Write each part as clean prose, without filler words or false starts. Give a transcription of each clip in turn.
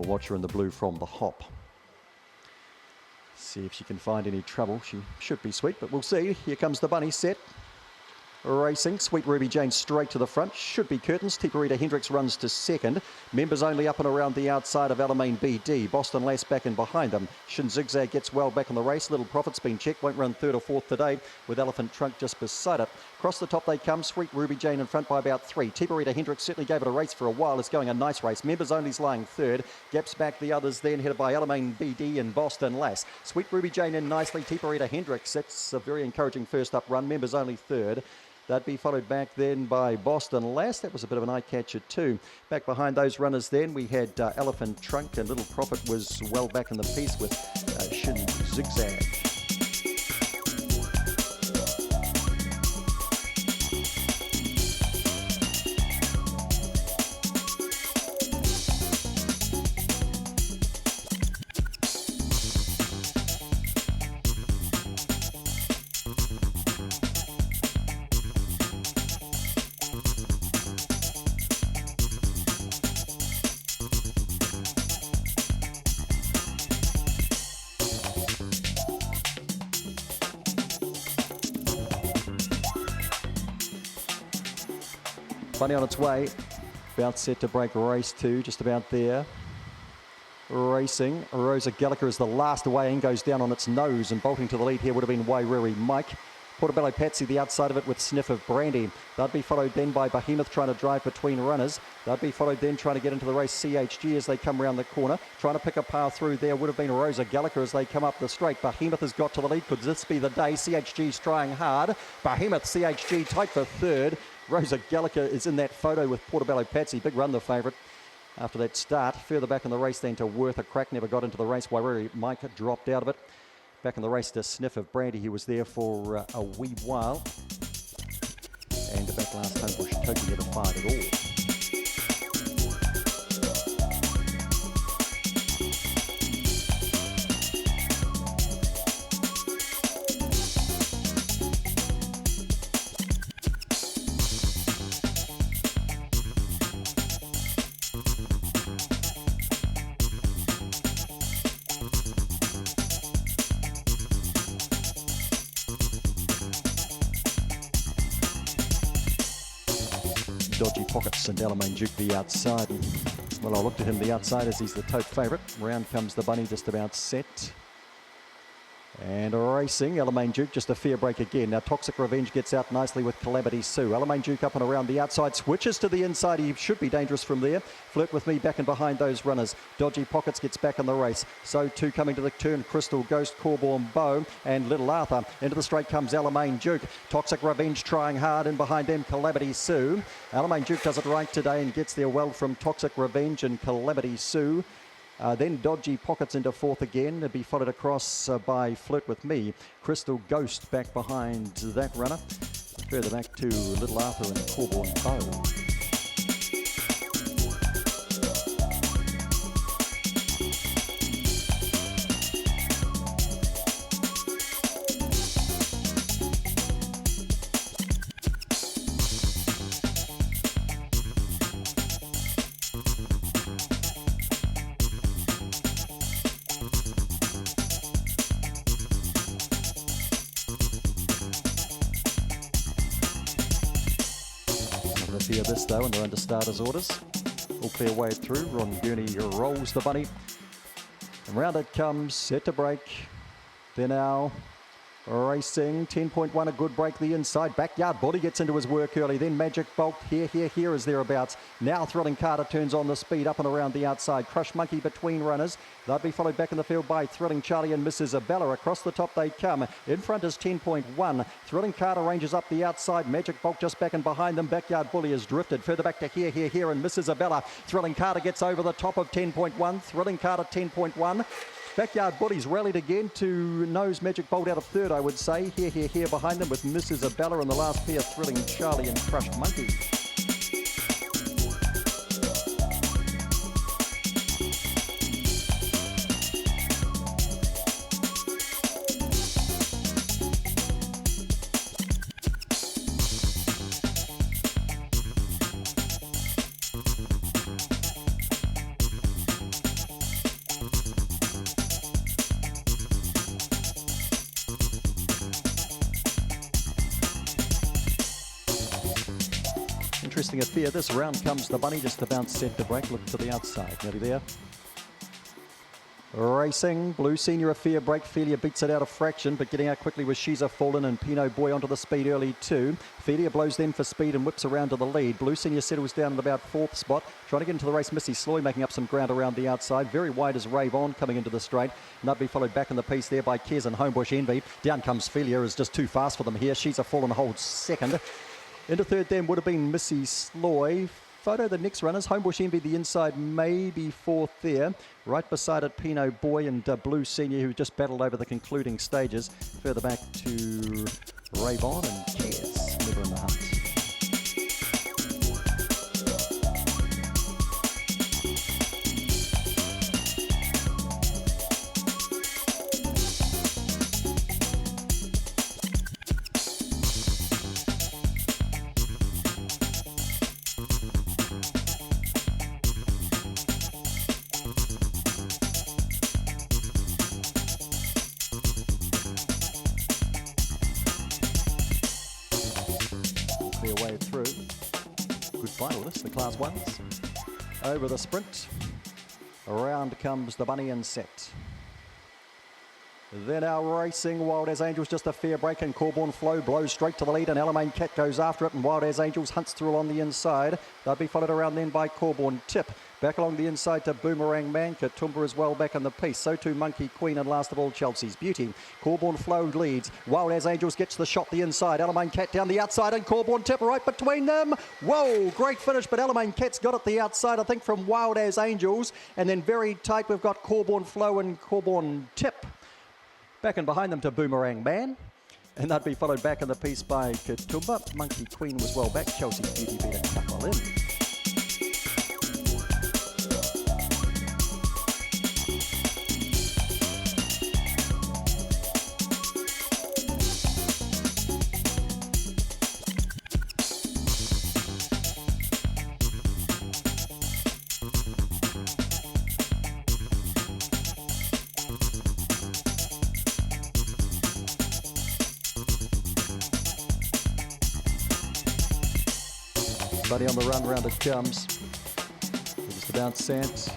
watcher in the blue from the hop. See if she can find any trouble. She should be sweet, but we'll see. Here comes the bunny set. Racing, Sweet Ruby Jane straight to the front. Should be Curtains. Tiparita Hendricks runs to second. Members only up and around the outside of Alamein BD. Boston Lass back in behind them. Shin Zigzag gets well back in the race. Little Profit's been checked. Won't run third or fourth today with Elephant Trunk just beside it. Across the top they come. Sweet Ruby Jane in front by about 3. Tiparita Hendricks certainly gave it a race for a while. It's going a nice race. Members only's lying third. Gaps back the others then headed by Alamein BD and Boston Lass. Sweet Ruby Jane in nicely. Tiparita Hendricks. That's a very encouraging first up run. Members only third. That'd be followed back then by Boston Lass. That was a bit of an eye-catcher too. Back behind those runners then, we had Elephant Trunk, and Little Profit was well back in the piece with Shin Zigzag. Bunny on its way, about set to break race 2, just about there. Racing, Rosa Gallagher is the last away in, goes down on its nose, and bolting to the lead here would have been Wairiri Mike. Portobello Patsy the outside of it with Sniff of Brandy. They'd be followed then by Behemoth trying to drive between runners. They'd be followed then trying to get into the race CHG as they come around the corner. Trying to pick a path through there would have been Rosa Gallagher as they come up the straight. Behemoth has got to the lead. Could this be the day? CHG's trying hard. Behemoth, CHG tight for third. Rosa Gallagher is in that photo with Portobello Patsy. Big run, the favourite. After that start, further back in the race then to Worth a Crack. Never got into the race. Wairiri Mike dropped out of it. Back in the race to Sniff of Brandy. He was there for a wee while. And back last Homebush Toki never fired at all. Dodgy Pockets and Alamein Duke the outside. And, well, I looked at him the outside as he's the tote favourite. Round comes the bunny just about set. And racing, Alamein Duke, just a fair break again. Now Toxic Revenge gets out nicely with Calamity Sue. Alamein Duke up and around the outside, switches to the inside. He should be dangerous from there. Flirt With Me back and behind those runners. Dodgy Pockets gets back in the race. So too coming to the turn, Crystal Ghost, Corborn Bow and Little Arthur. Into the straight comes Alamein Duke. Toxic Revenge trying hard, and behind them Calamity Sue. Alamein Duke does it right today and gets there well from Toxic Revenge and Calamity Sue. Then Dodgy Pockets into fourth again. It'll be followed across by Flirt With Me. Crystal Ghost back behind that runner. Further back to Little Arthur and Corborn Bow. Hear this though, and they're under starters orders. All clear way through. Ron Gurney rolls the bunny. And round it comes, set to break. They're now racing. 10.1, a good break the inside. Backyard Bully gets into his work early. Then Magic Bolt, here is thereabouts. Now Thrilling Carter turns on the speed up and around the outside. Crush Monkey between runners. They'll be followed back in the field by Thrilling Charlie and Miss Isabella. Across the top they come. In front is 10.1. Thrilling Carter ranges up the outside. Magic Bolt just back and behind them. Backyard Bully is drifted. Further back to here and Miss Isabella. Thrilling Carter gets over the top of 10.1. Thrilling Carter 10.1. Backyard Bullies rallied again to nose Magic Bolt out of third, I would say. Here behind them with Miss Isabella and the last pair, Thrilling Charlie and Crushed Monkey. interesting affair. This round comes the bunny, just about set to break. Look to the outside. Nearly there. Racing, Blue Senior affair break. Felia beats it out a fraction, but getting out quickly was She's a Fallen and Pinot Boy onto the speed early too. Felia blows then for speed and whips around to the lead. Blue Senior settles down in about 4th spot. Trying to get into the race, Missy Sloy making up some ground around the outside. Very wide is Rave On coming into the straight. And that'll be followed back in the piece there by Kez and Homebush Envy. Down comes Felia, is just too fast for them here. She's a Fallen holds second. Into third then would have been Missy Sloy. Photo the next runners, Homebush Envy the inside, maybe 4th there. Right beside it, Pinot Boy and Blue Senior, who just battled over the concluding stages. Further back to Ravon and Kez, never in the hunt. Their way through. Good finalists, the Class 1s. Over the sprint. Around comes the bunny and set. Then our racing, Wild As Angels, just a fair break, and Corborn Flow blows straight to the lead, and Alamein Cat goes after it, and Wild As Angels hunts through on the inside. They'll be followed around then by Corborn Tip. Back along the inside to Boomerang Man. Katoomba as well back in the piece. So too Monkey Queen, and last of all Chelsea's Beauty. Corborn Flow leads. Wild As Angels gets the shot the inside. Alamein Cat down the outside, and Corborn Tip right between them. Whoa, great finish, but Alamein Cat's got it the outside, I think, from Wild As Angels. And then very tight, we've got Corborn Flow and Corborn Tip. Back and behind them to Boomerang Man. And that'd be followed back in the piece by Katoomba. Monkey Queen was well back. Chelsea's Beauty beat a couple in. Buddy on the run, round it comes. Just about sent.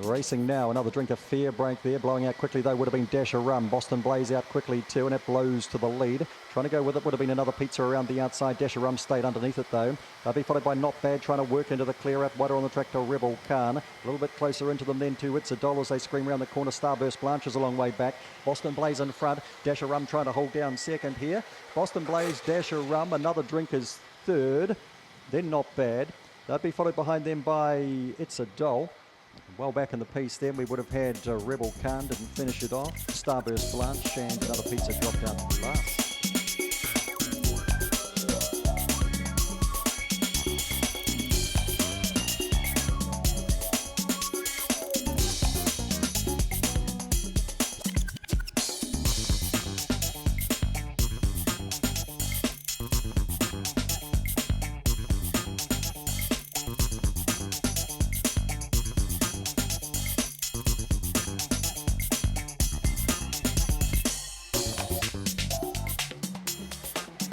Racing now, another drink of fair break there. Blowing out quickly though would have been Dasher Rum. Boston Blaze out quickly too, and it blows to the lead. Trying to go with it would have been another Pizza around the outside. Dasher Rum stayed underneath it though. They'll be followed by Not Bad, trying to work into the clear out. Wider on the track to Rebel Khan. A little bit closer into them then to It's a Doll as they scream around the corner. Starburst Blanche is a long way back. Boston Blaze in front. Dasher Rum trying to hold down second here. Boston Blaze, Dasher Rum, another drink is third. Then Not Bad. They'll be followed behind them by It's a Doll. Well back in the piece then we would have had Rebel Khan, didn't finish it off. Starburst Blanche and another Pizza dropped out to last.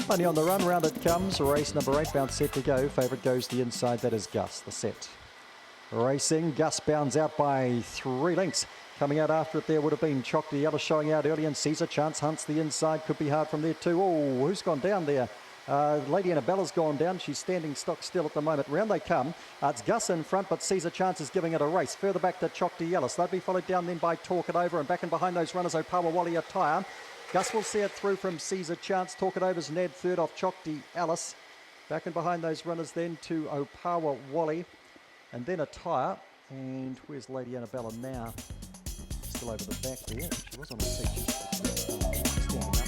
Bunny on the run, round it comes. Race number 8, bounce set to go. Favourite goes the inside, that is Gus, the set. Racing, Gus bounds out by 3 lengths. Coming out after it there would have been Chock the Other showing out early, and Caesar Chance hunts the inside. Could be hard from there too. Oh, who's gone down there? Lady Annabella's gone down. She's standing stock still at the moment. Round they come. It's Gus in front, but Caesar Chance is giving it a race. Further back to Chock the Ellis. They'll be followed down then by Talk It Over, and back and behind those runners, Opawa Wally Attire. Gus will see it through from Caesar Chance. Talk It Over's Ned third off Chock the Ellis. Back and behind those runners then to Opawa Wally, and then Attire. And where's Lady Annabella now? Still over the back there. She was on the seat. She's standing up.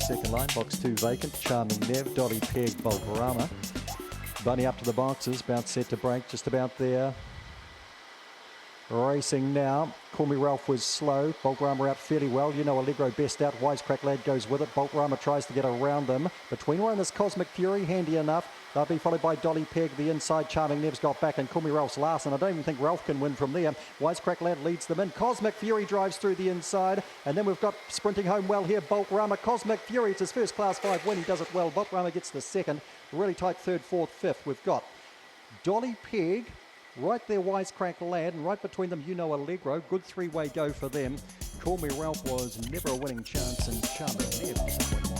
Second line, box 2 vacant. Charming Nev, Dolly Peg, Bolgarama. Bunny up to the boxes, about set to break, just about there. Racing now. Call Me Ralph was slow. Boltrama out fairly well. You Know Allegro best out. Wisecrack Lad goes with it. Boltrama tries to get around them. Between runners, Cosmic Fury, handy enough. They'll be followed by Dolly Peg, the inside. Charming Nev's got back, and Call Me Ralph's last, and I don't even think Ralph can win from there. Wisecrack Lad leads them in. Cosmic Fury drives through the inside, and then we've got sprinting home well here, Boltrama. Cosmic Fury, it's his first Class 5 win. He does it well. Boltrama gets the second. Really tight third, fourth, fifth. We've got Dolly Peg, right there, Wisecrack Lad, and right between them, You Know Allegro. Good three-way go for them. Call Me Ralph was never a winning chance, and Charming Nev disappointing.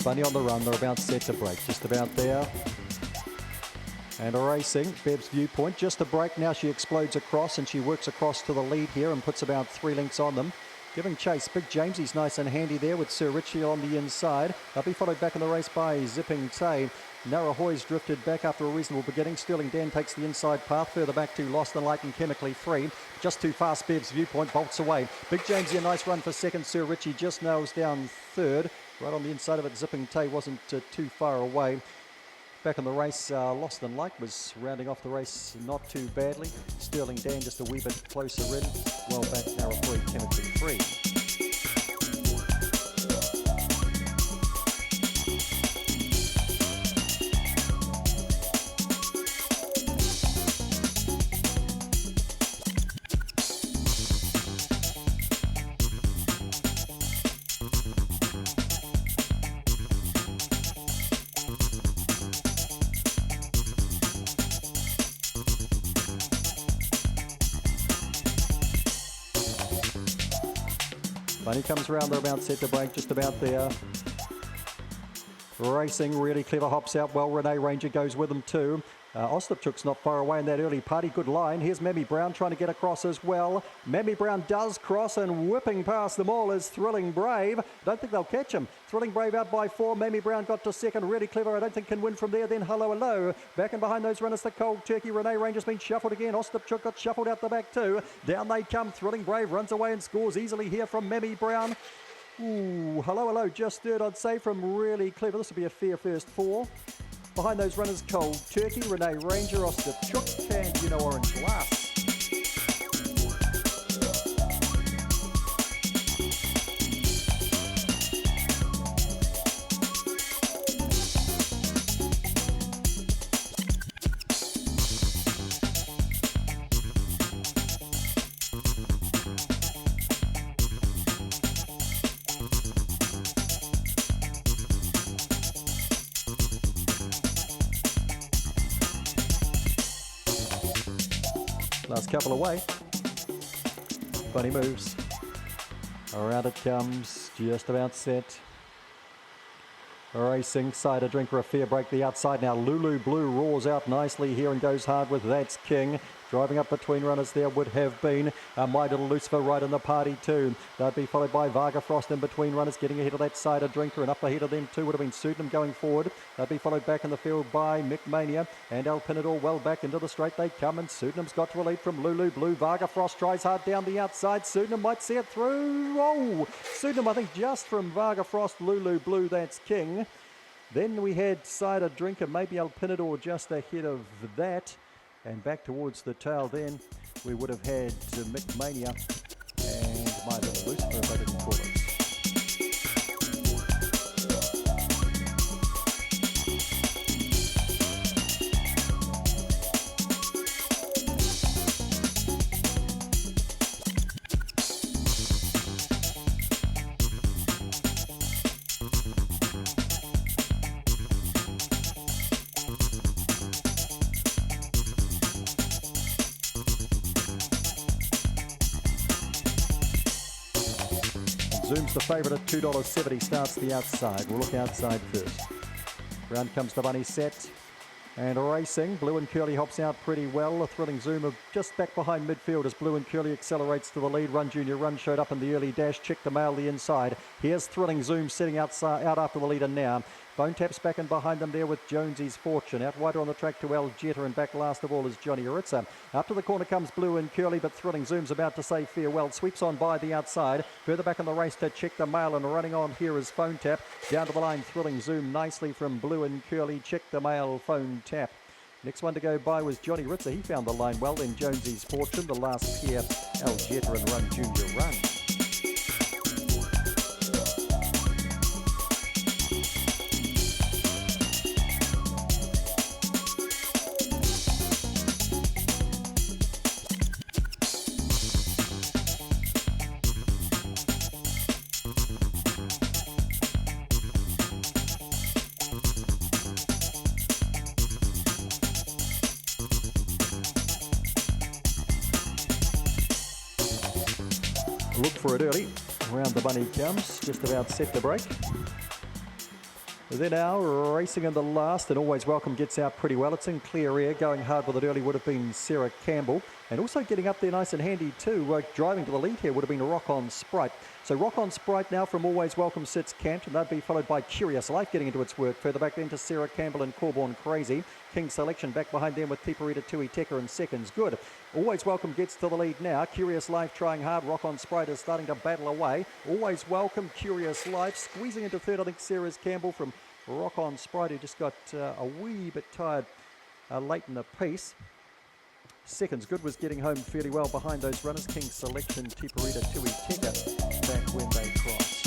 Bunny on the run, they're about set to break, just about there. And racing, Bev's Viewpoint, just a break now. She explodes across, and she works across to the lead here and puts about 3 lengths on them. Giving chase, Big James, he's nice and handy there with Sir Richie on the inside. They'll be followed back in the race by Zipping Tay. Narahoy's drifted back after a reasonable beginning. Sterling Dan takes the inside path, further back to Lost and Light and Chemically Free. Just too fast, Bev's Viewpoint bolts away. Big James here, nice run for second. Sir Richie just nails down third. Right on the inside of it, Zipping Tay wasn't too far away. Back in the race, Lost and Light was rounding off the race not too badly. Sterling Dan just a wee bit closer in. Well back, Narahoy, Chemically Free. Bunny comes around, they're about set to break, just about there. Racing, really clever, hops out well. Renee Ranger goes with them too. Ostapchuk's not far away in that early party. Good line. Here's Mammy Brown trying to get across as well. Mammy Brown does cross, and whipping past them all is Thrilling Brave. Don't think they'll catch him. Thrilling Brave out by 4. Mammy Brown got to second. Really clever. I don't think can win from there. Then Hello Hello. Back and behind those runners, the Cold Turkey. Renee Ranger's been shuffled again. Ostapchuk got shuffled out the back too. Down they come. Thrilling Brave runs away and scores easily here from Mammy Brown. Ooh, Hello Hello just third, I'd say, from Really Clever. This will be a fair first 4. Behind those runners, Cold Turkey, Renee Ranger, Ostapchuk, and You Know Orange Glass. Last couple away. Bunny moves. Around it comes, just about set. Racing, Cider Drinker, a fair break the outside now. Lulu Blue roars out nicely here and goes hard with That's King. Driving up between runners there would have been My Little Lucifer right in the party too. They'd be followed by Varga Frost in between runners, getting ahead of that Cider Drinker, and up ahead of them too would have been Sydenham going forward. They'd be followed back in the field by Mick Mania and El Pinador. Well back into the straight they come, and Sydenham's got to a lead from Lulu Blue. Varga Frost tries hard down the outside. Sydenham might see it through. Oh, Sydenham I think just from Varga Frost. Lulu Blue, That's King. Then we had Cider Drinker, maybe El Pinador just ahead of that. And back towards the tail then, we would have had Mick Mania and My Little Lucifer, if I didn't call it. Zoom's the favourite at $2.70, starts the outside. We'll look outside first. Round comes the bunny set. And racing, Blue and Curly hops out pretty well. A thrilling zoom of just back behind midfield as Blue and Curly accelerates to the lead. Run Junior Run showed up in the early dash. Check the Mail the inside. Here's Thrilling Zoom sitting out after the leader now. Phone Tap's back in behind them there with Jonesy's Fortune. Out wider on the track to El Jetta, and back last of all is Johnny Aritza. Up to the corner comes Blue and Curly, but Thrilling Zoom's about to say farewell. Sweeps on by the outside. Further back in the race to Check the Mail, and running on here is Phone Tap. Down to the line, Thrilling Zoom nicely from Blue and Curly. Check the Mail, Phone Tap. Next one to go by was Johnny Ritzer. He found the line well. Then Jonesy's Fortune. The last pair, El Jetta and Run Junior Run. Look for it early. Around the bunny comes, just about set to break. They're now racing in the last, and Always Welcome gets out pretty well. It's in clear air. Going hard with it early would have been Sarah Campbell. And also getting up there nice and handy too, driving to the lead here would have been Rock On Sprite. So Rock On Sprite now from Always Welcome sits camped, and they'd be followed by Curious Life getting into its work. Further back then to Sarah Campbell and Corborn Crazy. King Selection back behind them with Tiparita Tui Tecker and seconds good. Always Welcome gets to the lead now. Curious Life trying hard. Rock On Sprite is starting to battle away. Always Welcome, Curious Life squeezing into third. I think Sarah's Campbell from Rock On Sprite, who just got a wee bit tired late in the piece. Seconds good was getting home fairly well behind those runners. King Selection, Tiparita Tui Tecker back when they crossed.